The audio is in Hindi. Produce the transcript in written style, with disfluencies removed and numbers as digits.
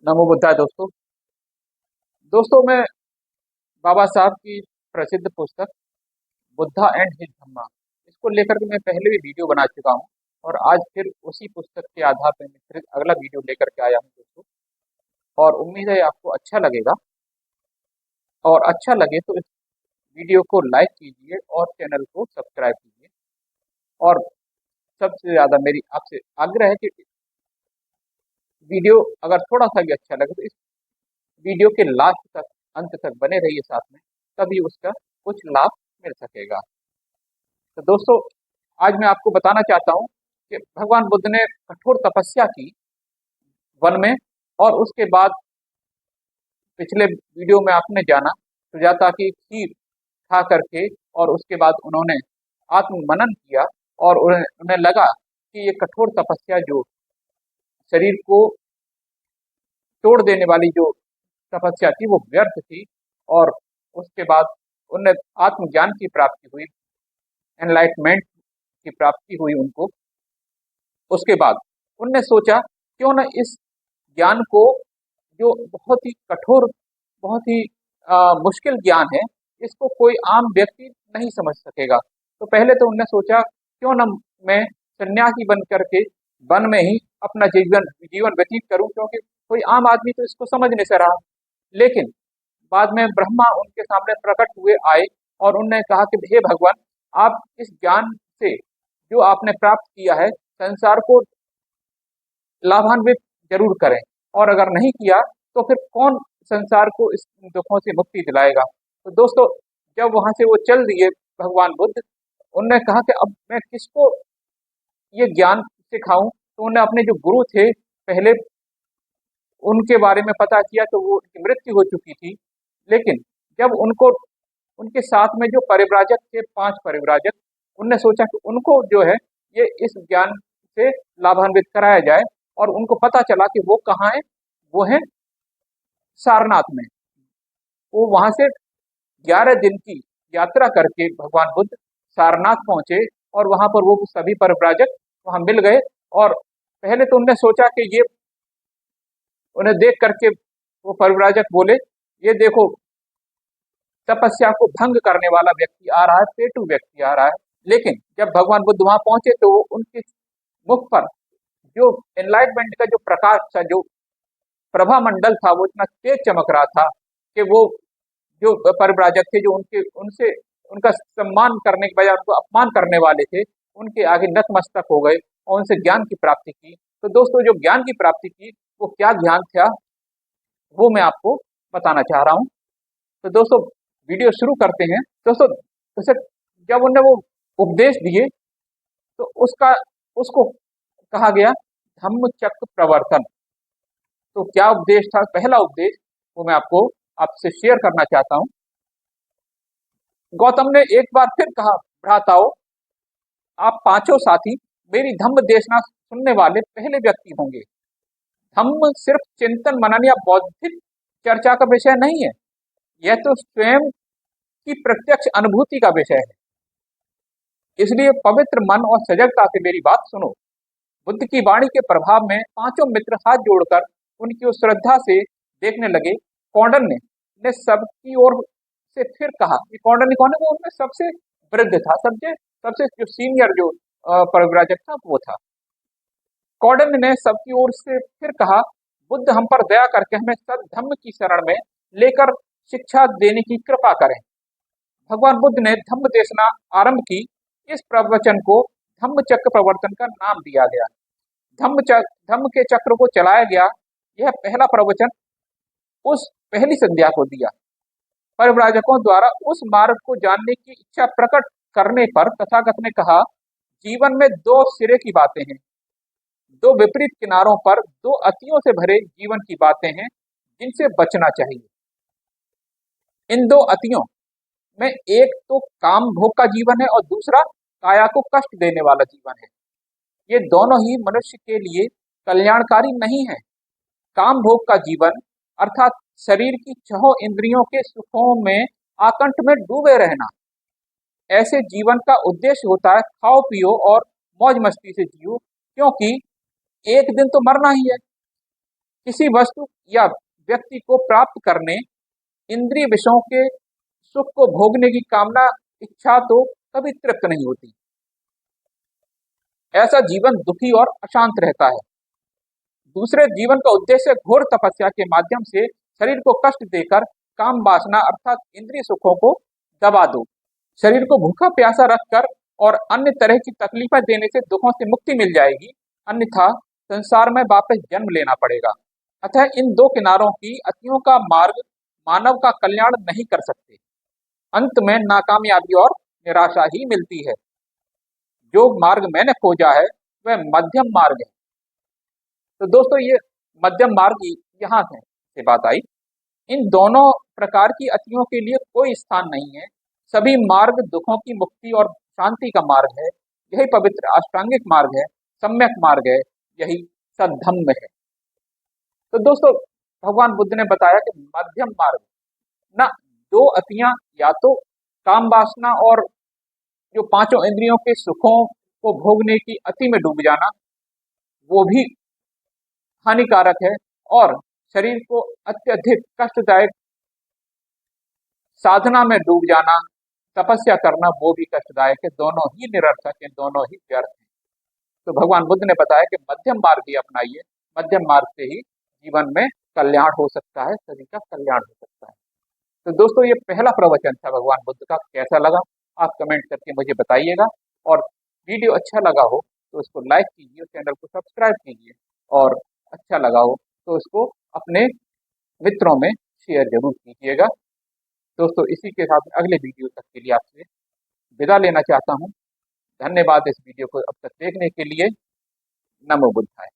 नमो बुद्धाय दोस्तों। दोस्तों मैं बाबा साहब की प्रसिद्ध पुस्तक बुद्धा एंड हिज धम्मा इसको लेकर के मैं पहले भी वीडियो बना चुका हूँ और आज फिर उसी पुस्तक के आधार पर मैं फिर अगला वीडियो लेकर के आया हूँ दोस्तों। और उम्मीद है आपको अच्छा लगेगा और अच्छा लगे तो इस वीडियो को लाइक कीजिए और चैनल को सब्सक्राइब कीजिए। और सबसे ज़्यादा मेरी आपसे आग्रह है कि वीडियो अगर थोड़ा सा भी अच्छा लगे तो इस वीडियो के लास्ट तक अंत तक बने रहिए साथ में, तभी उसका कुछ लाभ मिल सकेगा। तो दोस्तों आज मैं आपको बताना चाहता हूँ कि भगवान बुद्ध ने कठोर तपस्या की वन में, और उसके बाद पिछले वीडियो में आपने जाना सुजाता की खीर खा करके, और उसके बाद उन्होंने आत्म मनन किया और उन्हें उन्हें लगा कि ये कठोर तपस्या जो शरीर को तोड़ देने वाली जो तपस्या थी वो व्यर्थ थी। और उसके बाद उन्हें आत्मज्ञान की प्राप्ति हुई, एनलाइटमेंट की प्राप्ति हुई उनको। उसके बाद उनने सोचा क्यों न इस ज्ञान को, जो बहुत ही कठोर, बहुत ही मुश्किल ज्ञान है, इसको कोई आम व्यक्ति नहीं समझ सकेगा। तो पहले तो उनने सोचा क्यों न मैं सन्यासी बन करके वन में ही अपना जीवन जीवन व्यतीत करूं, क्योंकि कोई आम आदमी तो इसको समझ नहीं सा रहा। लेकिन बाद में ब्रह्मा उनके सामने प्रकट हुए आए और उन्होंने कहा कि हे भगवान, आप इस ज्ञान से जो आपने प्राप्त किया है संसार को लाभान्वित जरूर करें, और अगर नहीं किया तो फिर कौन संसार को इस दुखों से मुक्ति दिलाएगा। तो दोस्तों जब वहां से वो चल दिए भगवान बुद्ध, उन्होंने कहा कि अब मैं किसको ये ज्ञान सिखाऊं। तो उन्होंने अपने जो गुरु थे पहले उनके बारे में पता किया, तो वो उनकी मृत्यु हो चुकी थी। लेकिन जब उनको उनके साथ में जो परिव्राजक थे, 5 परिव्राजक, उनने सोचा कि उनको जो है ये इस ज्ञान से लाभान्वित कराया जाए। और उनको पता चला कि वो कहाँ है, वो है सारनाथ में। वो वहां से 11 दिन की यात्रा करके भगवान बुद्ध सारनाथ पहुंचे, और वहां पर वो सभी परिव्राजक वहां मिल गए। और पहले तो उनने सोचा कि ये, उन्हें देख करके वो परिव्राजक बोले, ये देखो तपस्या को भंग करने वाला व्यक्ति आ रहा है, पेटू व्यक्ति आ रहा है। लेकिन जब भगवान बुद्ध वहां पहुंचे तो उनके मुख पर जो एनलाइटमेंट का जो प्रकाश था, जो प्रभा मंडल था, वो इतना तेज चमक रहा था कि वो जो परिव्राजक थे, जो उनके उनसे उनका सम्मान करने के बजाय उनको अपमान करने वाले थे, उनके आगे नतमस्तक हो गए और उनसे ज्ञान की प्राप्ति की। तो दोस्तों जो ज्ञान की प्राप्ति की वो क्या ज्ञान था, वो मैं आपको बताना चाह रहा हूँ। तो दोस्तों वीडियो शुरू करते हैं। दोस्तों जैसे जब उन्होंने वो उपदेश दिए तो उसका उसको कहा गया धम्म चक्र प्रवर्तन। तो क्या उपदेश था, पहला उपदेश वो मैं आपको आपसे शेयर करना चाहता हूँ। गौतम ने एक बार फिर कहा, भ्राताओं, आप पांचों साथी मेरी धम्म देशना सुनने वाले पहले व्यक्ति होंगे। धम्म सिर्फ चिंतन मनन या बौद्धिक चर्चा का विषय नहीं है, यह तो स्वयं की प्रत्यक्ष अनुभूति का विषय है। इसलिए पवित्र मन और सजगता से मेरी बात सुनो। बुद्ध की वाणी के प्रभाव में पांचों मित्र हाथ जोड़कर उनकी उस श्रद्धा से देखने लगे। कौंडन्य ने सबकी ओर से फिर कहा, कि कौंडन्य कौन है, वो उनमें सबसे वृद्ध था, सबसे सबसे जो सीनियर जो परिव्राजक था वो था। कौंडन्य ने सबकी ओर से फिर कहा, बुद्ध हम पर दया करके हमें सद धम्म की शरण में लेकर शिक्षा देने की कृपा करें। भगवान बुद्ध ने धम्म देशना आरंभ की। इस प्रवचन को धम्म चक्र प्रवर्तन का नाम दिया गया। धम्म के चक्र को चलाया गया। यह पहला प्रवचन उस पहली संध्या को दिया। परिव्राजकों द्वारा उस मार्ग को जानने की इच्छा प्रकट करने पर तथागत ने कहा, जीवन में दो सिरे की बातें हैं, दो विपरीत किनारों पर दो अतियों से भरे जीवन की बातें हैं जिनसे बचना चाहिए। इन दो अतियों में एक तो काम भोग का जीवन है और दूसरा काया को कष्ट देने वाला जीवन है। ये दोनों ही मनुष्य के लिए कल्याणकारी नहीं है। काम भोग का जीवन अर्थात शरीर की छहों इंद्रियों के सुखों में आकंठ में डूबे रहना, ऐसे जीवन का उद्देश्य होता है खाओ पियो और मौज मस्ती से जियो, क्योंकि एक दिन तो मरना ही है। किसी वस्तु या व्यक्ति को प्राप्त करने, इंद्रिय विषयों के सुख को भोगने की कामना, इच्छा तो कभी तृप्त नहीं होती। ऐसा जीवन दुखी और अशांत रहता है। दूसरे जीवन का उद्देश्य घोर तपस्या के माध्यम से शरीर को कष्ट देकर काम वासना अर्थात इंद्रिय सुखों को दबा दो। शरीर को भूखा प्यासा रखकर और अन्य तरह की तकलीफें देने से दुखों से मुक्ति मिल जाएगी, अन्यथा संसार में वापस जन्म लेना पड़ेगा। अतः इन दो किनारों की अतियों का मार्ग मानव का कल्याण नहीं कर सकते। अंत में नाकामयाबी और निराशा ही मिलती है। जो मार्ग मैंने खोजा है वह मध्यम मार्ग है। तो दोस्तों ये मध्यम मार्ग यहाँ से बात आई। इन दोनों प्रकार की अतियों के लिए कोई स्थान नहीं है। सभी मार्ग दुखों की मुक्ति और शांति का मार्ग है। यही पवित्र अष्टांगिक मार्ग है, सम्यक मार्ग है, यही सद्धम्म है। तो दोस्तों भगवान बुद्ध ने बताया कि मध्यम मार्ग ना, दो अतियां या तो काम वासना और जो पांचों इंद्रियों के सुखों को भोगने की अति में डूब जाना, वो भी हानिकारक है, और शरीर को अत्यधिक कष्टदायक साधना में डूब जाना, तपस्या करना, वो भी कष्टदायक है। दोनों ही निरर्थक है, दोनों ही व्यर्थ है। तो भगवान बुद्ध ने बताया कि मध्यम मार्ग ही अपनाइए। मध्यम मार्ग से ही जीवन में कल्याण हो सकता है, सभी का कल्याण हो सकता है। तो दोस्तों ये पहला प्रवचन था भगवान बुद्ध का। कैसा लगा आप कमेंट करके मुझे बताइएगा, और वीडियो अच्छा लगा हो तो उसको लाइक कीजिए, चैनल को सब्सक्राइब कीजिए, और अच्छा लगा हो तो उसको अपने मित्रों में शेयर जरूर कीजिएगा। दोस्तों इसी के साथ अगले वीडियो तक के लिए आपसे विदा लेना चाहता हूँ। धन्यवाद इस वीडियो को अब तक देखने के लिए। नमो बुद्धाय।